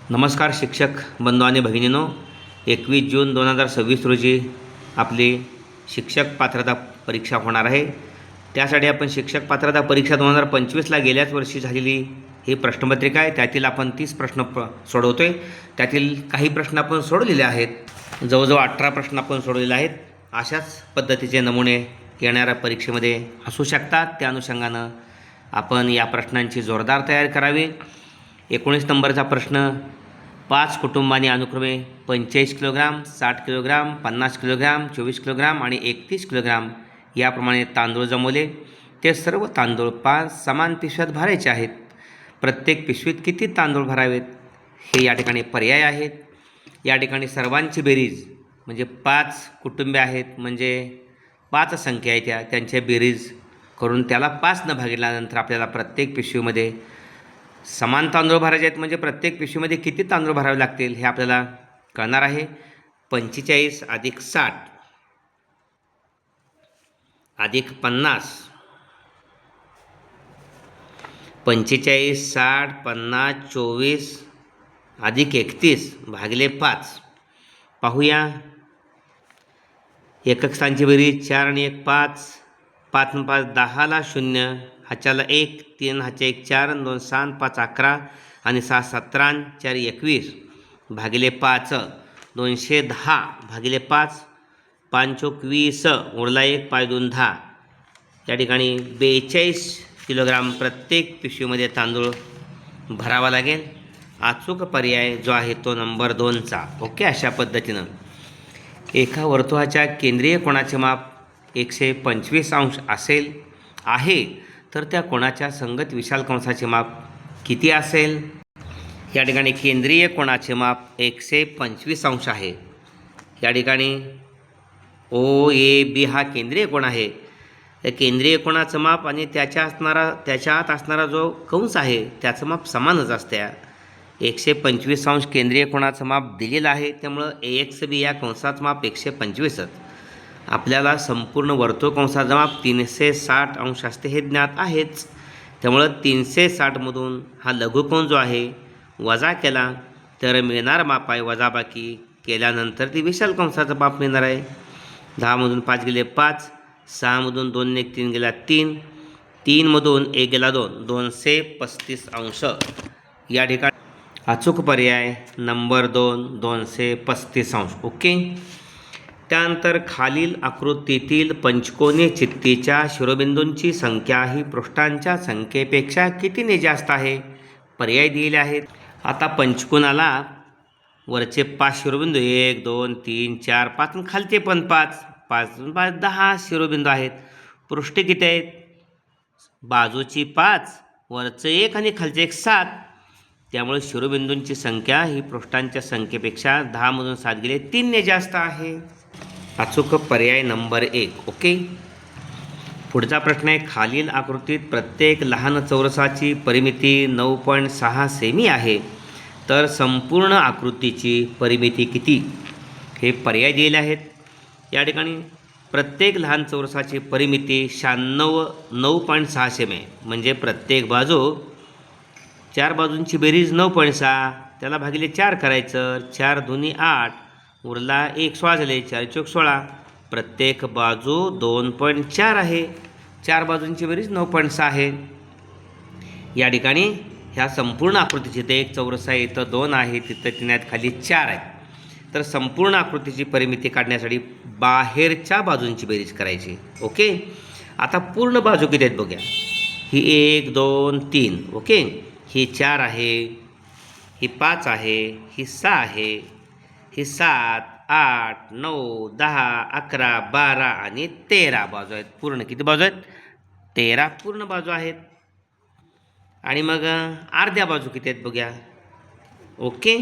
नमस्कार शिक्षक बंधू आणि भगिनींनो, 21 जून 2026 रोजी आपली शिक्षक पात्रता परीक्षा होणार आहे. त्यासाठी आपण शिक्षक पात्रता परीक्षा 2025ला गेल्याच वर्षी झालेली ही प्रश्नपत्रिका आहे. त्यातील आपण 30 प्रश्न सोडवतो आहे. त्यातील काही प्रश्न आपण सोडवलेले आहेत. जवळजवळ 18 प्रश्न आपण सोडवलेले आहेत. अशाच पद्धतीचे नमुने येणाऱ्या परीक्षेमध्ये असू शकतात. त्या अनुषंगानं आपण या प्रश्नांची जोरदार तयारी करावी. 19 नंबरचा प्रश्न, 5 कुटुंबांनी अनुक्रमे 45 किलोग्राम, 60 किलोग्राम, 50 किलोग्राम, 24 किलोग्राम आणि 31 किलोग्राम याप्रमाणे तांदूळ जमवले. ते सर्व तांदूळ 5 समान पिशव्यात भरायचे आहेत. प्रत्येक पिशवीत किती तांदूळ भरावेत हे या ठिकाणी पर्याय आहेत. या ठिकाणी सर्वांची बेरीज म्हणजे 5 कुटुंबे आहेत, म्हणजे 5 संख्या आहे त्यांच्या बेरीज करून त्याला 5 भागिल्यानंतर आपल्याला प्रत्येक पिशवीमध्ये समान तांदूळ भरायचे आहेत. म्हणजे प्रत्येक पिशवीमध्ये किती तांदूळ भरावे लागतील हे आपल्याला कळणार आहे. 45 अधिक 60 अधिक 50, 45, 60, 50, 24 अधिक 31 भागिले 5. पाहूया. एकक स्थानची बेरीज 4 आणि 1 5, 5 आणि 5 10ला 0, हाच्याला 1, 3 हाच्या 1 4, 2 6, 5 11 आणि 6 17, 4 21 भागिले 5. 210 भागिले 5, 5 20 उरला 1, 5 2 10. या ठिकाणी 42 किलोग्राम प्रत्येक पिशवीमध्ये तांदूळ भरावा लागेल. अचूक पर्याय जो आहे तो नंबर 2चा. ओके. अशा पद्धतीनं एका वर्तुळाच्या केंद्रीय कोनाचे माप 125 अंश असेल आहे, तर त्या कोनाच्या संगत विशाल कंसाचे माप किती असेल? या ठिकाणी केंद्रीय कोनाचे माप 125 अंश आहे. या ठिकाणी OAB हा केंद्रीय कोन आहे. या केंद्रीय कोनाचं माप आणि त्याच्या आत असणारा जो कंस आहे त्याचं माप समानच असते. 125 अंश केंद्रीय कोनाचं माप दिलेलं आहे, त्यामुळं AXB या कंसाचं माप 125च. आपल्याला संपूर्ण वर्तुळ कंसाचं माप 360 अंश असते हे ज्ञात आहेच. त्यामुळं 360मधून हा लघुकोन जो आहे वजा केला तर मिळणार माप आहे. वजाबाकी केल्यानंतर ती विशाल कंसाचं माप मिळणार आहे. 10मधून 5 गेले 5, 6मधून 2 1 3 गेला 3, 3मधून 1 गेला 2, 235 अंश. या ठिकाणी अचूक पर्याय नंबर 2, 235 अंश. ओके. त्यानंतर खालील आकृतीतील पंचकोनी चित्तीच्या शिरोबिंदूंची संख्या ही पृष्ठांच्या संख्येपेक्षा कितीने जास्त आहे? पर्याय दिलेले आहेत. आता पंचकोनाला वरचे 5 शिरोबिंदू 1 2 3 4 5 आणि खालचे पण 5 5 5 10 शिरोबिंदू आहेत. पृष्ठे किती आहेत? बाजूची 5, वरचं 1 आणि खालचे 1 7. त्यामुळे शिरोबिंदूंची संख्या ही पृष्ठांच्या संख्येपेक्षा 10मधून 7 गेले 3ने जास्त आहे. अचूक पर्याय नंबर 1. ओके. पुढचा प्रश्न आहे, खालील आकृतीत प्रत्येक लहान चौरसाची परिमिती 9.6 सेमी आहे, तर संपूर्ण आकृतीची परिमिती किती? हे पर्याय दिलेले आहेत. या ठिकाणी प्रत्येक लहान चौरसाची परिमिती 9.6 सेमी आहे. म्हणजे प्रत्येक बाजू 4 बाजूंची बेरीज 9.6, त्याला भागिले 4 करायचं. 4 दुनी 8, उरला 1 16 झाले, 4 चौक 16. प्रत्येक बाजू 2.4 आहे. 4 बाजूंची बेरीज 9.6 आहे. या ठिकाणी ह्या संपूर्ण आकृतीची इथे एक चौरस आहे, इथं 2 आहे, तिथं 3 आहेत, खाली 4 आहे. तर संपूर्ण आकृतीची परिमिती काढण्यासाठी बाहेरच्या बाजूंची बेरीज करायची. ओके. आता पूर्ण बाजू किती आहेत बघूया. ही 1 2 3. ओके. ही 4 आहे, ही 5 आहे, ही 6 आहे, ही 7 8 9 10 11 12 आणि 13 बाजू आहेत. पूर्ण किती बाजू आहेत? 13 पूर्ण बाजू आहेत. आणि मग अर्ध्या बाजू किती आहेत बघूया. ओके.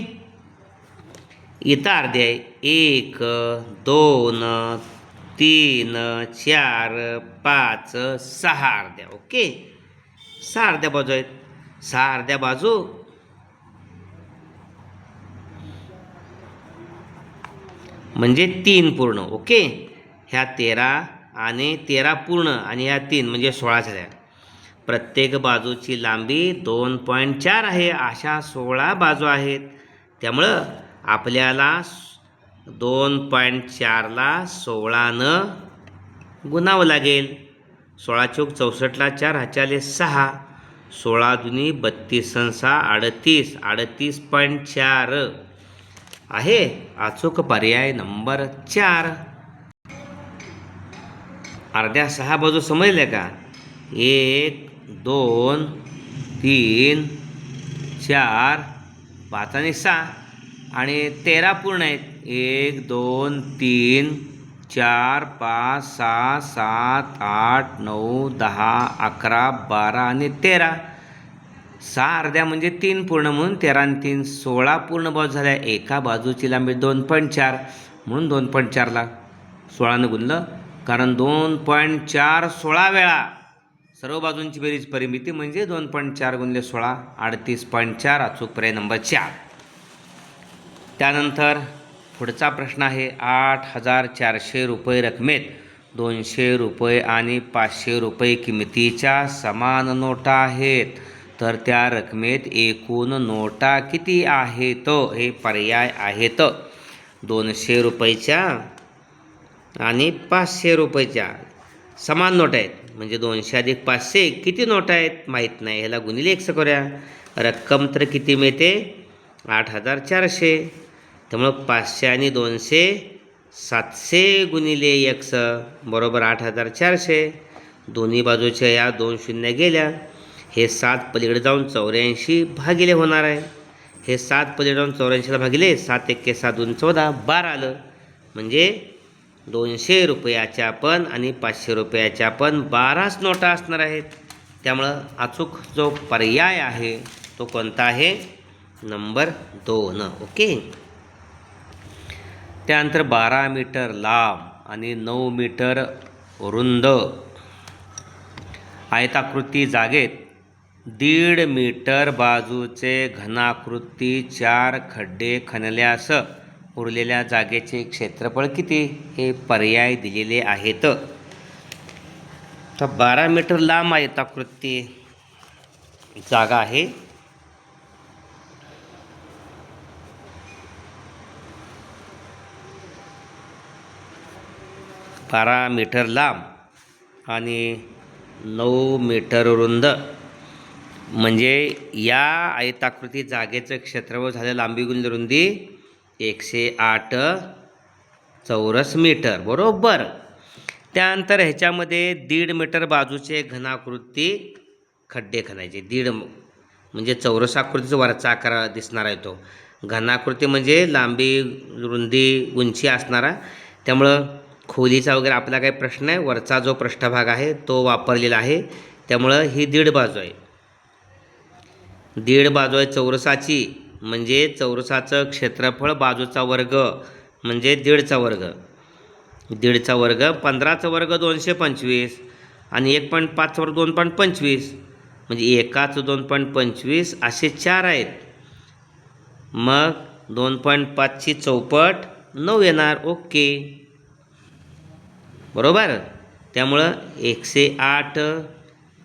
इथं अर्धे आहे 1 2 3 4 5 6 अर्ध्या. ओके. 6 अर्ध्या बाजू आहेत. 6 अर्ध्या बाजू म्हणजे 3 पूर्ण. ओके. ह्या 13 आणि 13 पूर्ण आणि ह्या 3 म्हणजे 16 झाल्या. प्रत्येक बाजूची लांबी 2.4 आहे. अशा 16 बाजू आहेत त्यामुळं आपल्याला 2.4ला 16नं गुणावं लागेल. 16 चौक 64ला 4 हाच्याले 6, 16 दुनी 32 आणि 6 38, 38.4 आहे अचूक पर्याय नंबर 4. अर्ध्या 6 बाजू समजल्या का? 1 2 3 4 5 आणि 6 आणि 13 पूर्ण आहेत. 1 2 3 4 5 6 7 8 9 10 11 12 आणि 13. 6 अर्ध्या म्हणजे 3 पूर्ण म्हणून 13 आणि 3 16 पूर्ण बाजू झाल्या. एका बाजूची लांबी 2.4 म्हणून 2.4ला 16नं गुणलं, कारण 2.4 16 वेळा. सर्व बाजूंची बेरीज परिमिती म्हणजे 2.4 गुणिले 16 38.4 अचूक पर्याय नंबर 4. त्यानंतर पुढचा प्रश्न आहे 8,400 रुपये रकमेत 200 रुपये आणि 500 रुपये किमतीच्या समान नोटा आहेत, तर त्या रकमेत एकूण नोटा किती आहेत? हे पर्याय आहेत. 200 रुपयाच्या आणि 500 रुपयाच्या समान नोटा आहेत, म्हणजे 200 अधिक 500 किती नोटा आहेत माहीत नाही. ह्याला गुणिले 1 करूया. रक्कम तर किती मिळते? 8,400. त्यामुळं 500 आणि 200 700 गुणिले 1 बरोबर 8,400. दोन्ही बाजूच्या या 2 शून्य गेल्या. हे 7 पलीकडे जाऊन 84 भागिले होणार आहे. हे 7 पलीकडे जाऊन 84ला भागिले 7 1 7 2 14 12 आलं. म्हणजे 200 रुपयाच्या पण आणि 500 रुपयाच्या पण 12च नोटा असणार आहेत. त्यामुळं अचूक जो पर्याय आहे तो कोणता आहे? नंबर 2. ओके. त्यानंतर 12 मीटर लांब आणि 9 मीटर रुंद आयताकृती जागेत 1.5 मीटर बाजूचे घनाकृती 4 खड्डे खणल्यास उरलेल्या जागेचे क्षेत्रफळ किती? हे पर्याय दिलेले आहेत. तर 12 मीटर लांब आयताकृती जागा आहे. बारा मीटर लांब आणि 9 मीटर रुंद, म्हणजे या आयताकृती जागेचं क्षेत्रफळ झालं लांबी गुणिले रुंदी 108 चौरस मीटर बरोबर. त्यानंतर ह्याच्यामध्ये 1.5 मीटर बाजूचे घनाकृती खड्डे खणायचे. 1.5 म्हणजे चौरस आकृतीचा वरचा आकार दिसणार आहे तो. घनाकृती म्हणजे लांबी रुंदी उंची असणारा. त्यामुळं खोलीचा वगैरे आपला काही प्रश्न आहे, वरचा जो पृष्ठभाग आहे तो वापरलेला आहे. त्यामुळं ही 1.5 बाजू आहे. 1.5 बाजू आहे चौरसाची, म्हणजे चौरसाचं क्षेत्रफळ बाजूचा वर्ग म्हणजे 1.5चा वर्ग. 1.5चा वर्ग 15चा वर्ग 225 आणि 1.5चा वर्ग 2.25, म्हणजे एकाचं 2.25 असे 4 आहेत. मग 2.5ची चौपट 9 येणार. ओके बरोबर. त्यामुळं 108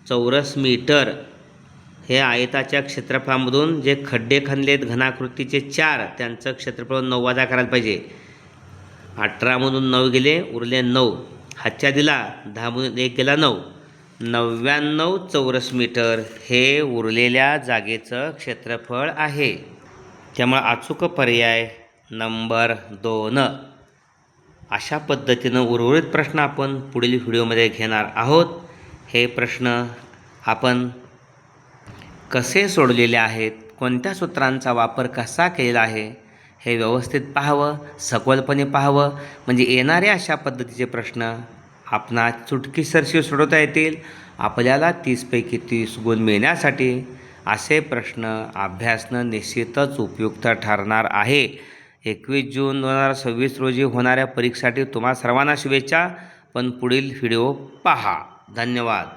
चौरस मीटर हे आयताच्या क्षेत्रफळामधून जे खड्डे खणलेत घनाकृतीचे 4 त्यांचं क्षेत्रफळ 9 वजा करायला पाहिजे. 18मधून 9 गेले उरले 9. हातच्या दिला 10मधून 1 गेला 9. 99 चौरस मीटर हे उरलेल्या जागेचं क्षेत्रफळ आहे. त्यामुळे अचूक पर्याय नंबर 2. अशा पद्धतीनं उर्वरित प्रश्न आपण पुढील व्हिडिओमध्ये घेणार आहोत. हे प्रश्न आपण कसे सोडलेले आहेत, कोणत्या सूत्रांचा वापर कसा केलेला आहे हे व्यवस्थित पाहावं, सखोलपणे पाहावं, म्हणजे येणारे अशा पद्धतीचे प्रश्न आपणास चुटकीसरशी सोडवता येतील. आपल्याला 30 पैकी 30 गुण मिळण्यासाठी असे प्रश्न अभ्यासणं निश्चितच उपयुक्त ठरणार आहे. 21 जून 2026 रोजी होणाऱ्या परीक्षेसाठी तुम्हा सर्वांना शुभेच्छा. पण पुढील व्हिडिओ पहा. धन्यवाद.